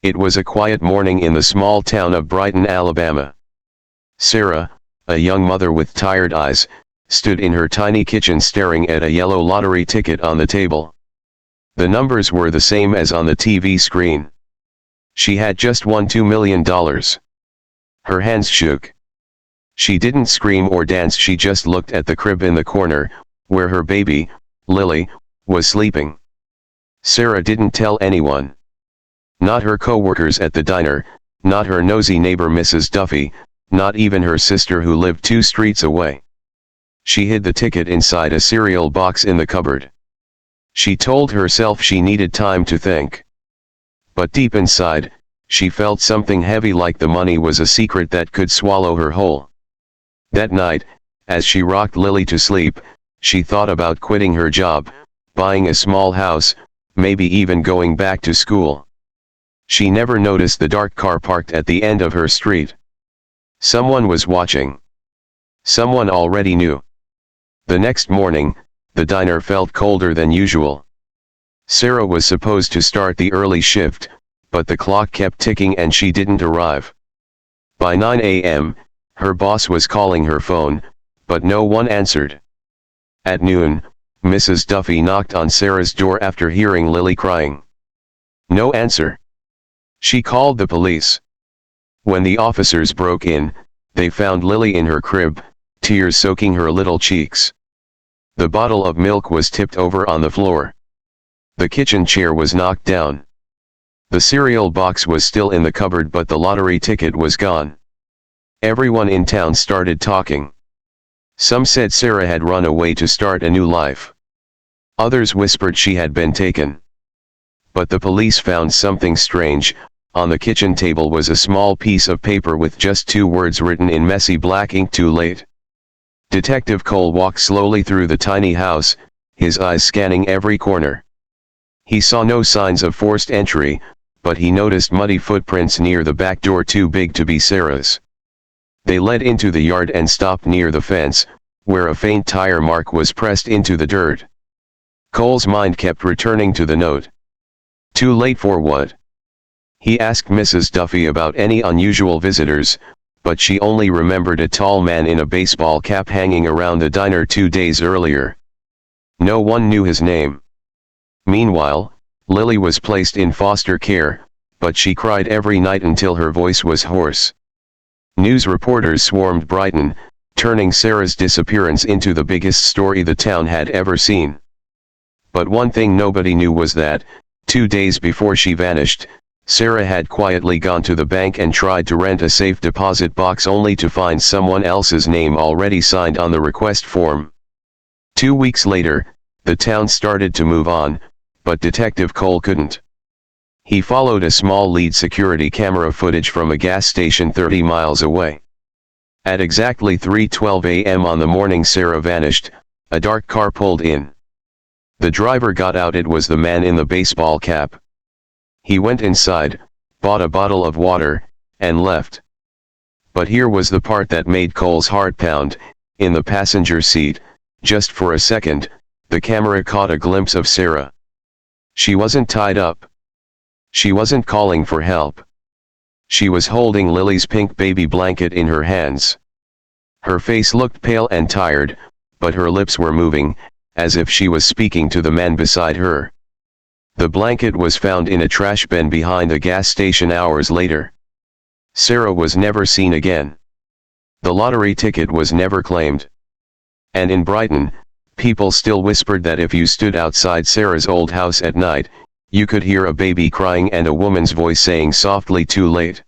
It was a quiet morning in the small town of Brighton, Alabama. Sarah, a young mother with tired eyes, stood in her tiny kitchen staring at a yellow lottery ticket on the table. The numbers were the same as on the TV screen. She had just won $2 million. Her hands shook. She didn't scream or dance, she just looked at the crib in the corner, where her baby, Lily, was sleeping. Sarah didn't tell anyone. Not her co-workers at the diner, not her nosy neighbor Mrs. Duffy, not even her sister who lived 2 streets away. She hid the ticket inside a cereal box in the cupboard. She told herself she needed time to think. But deep inside, she felt something heavy, like the money was a secret that could swallow her whole. That night, as she rocked Lily to sleep, she thought about quitting her job, buying a small house, maybe even going back to school. She never noticed the dark car parked at the end of her street. Someone was watching. Someone already knew. The next morning, the diner felt colder than usual. Sarah was supposed to start the early shift, but the clock kept ticking and she didn't arrive. By 9 a.m., her boss was calling her phone, but no one answered. At noon, Mrs. Duffy knocked on Sarah's door after hearing Lily crying. No answer. She called the police. When the officers broke in, they found Lily in her crib, tears soaking her little cheeks. The bottle of milk was tipped over on the floor. The kitchen chair was knocked down. The cereal box was still in the cupboard, but the lottery ticket was gone. Everyone in town started talking. Some said Sarah had run away to start a new life. Others whispered she had been taken. But the police found something strange. On the kitchen table was a small piece of paper with just 2 words written in messy black ink: "Too late." Detective Cole walked slowly through the tiny house, his eyes scanning every corner. He saw no signs of forced entry, but he noticed muddy footprints near the back door, too big to be Sarah's. They led into the yard and stopped near the fence, where a faint tire mark was pressed into the dirt. Cole's mind kept returning to the note. Too late for what? He asked Mrs. Duffy about any unusual visitors, but she only remembered a tall man in a baseball cap hanging around the diner 2 days earlier. No one knew his name. Meanwhile, Lily was placed in foster care, but she cried every night until her voice was hoarse. News reporters swarmed Brighton, turning Sarah's disappearance into the biggest story the town had ever seen. But one thing nobody knew was that, 2 days before she vanished, Sarah had quietly gone to the bank and tried to rent a safe deposit box, only to find someone else's name already signed on the request form. 2 weeks later, the town started to move on, but Detective Cole couldn't. He followed a small lead security camera footage from a gas station 30 miles away. At exactly 3:12 a.m. on the morning Sarah vanished, a dark car pulled in. The driver got out. It was the man in the baseball cap. He went inside, bought a bottle of water, and left. But here was the part that made Cole's heart pound. In the passenger seat, just for a second, the camera caught a glimpse of Sarah. She wasn't tied up. She wasn't calling for help. She was holding Lily's pink baby blanket in her hands. Her face looked pale and tired, but her lips were moving, as if she was speaking to the man beside her. The blanket was found in a trash bin behind the gas station hours later. Sarah was never seen again. The lottery ticket was never claimed. And in Brighton, people still whispered that if you stood outside Sarah's old house at night, you could hear a baby crying and a woman's voice saying softly, "Too late."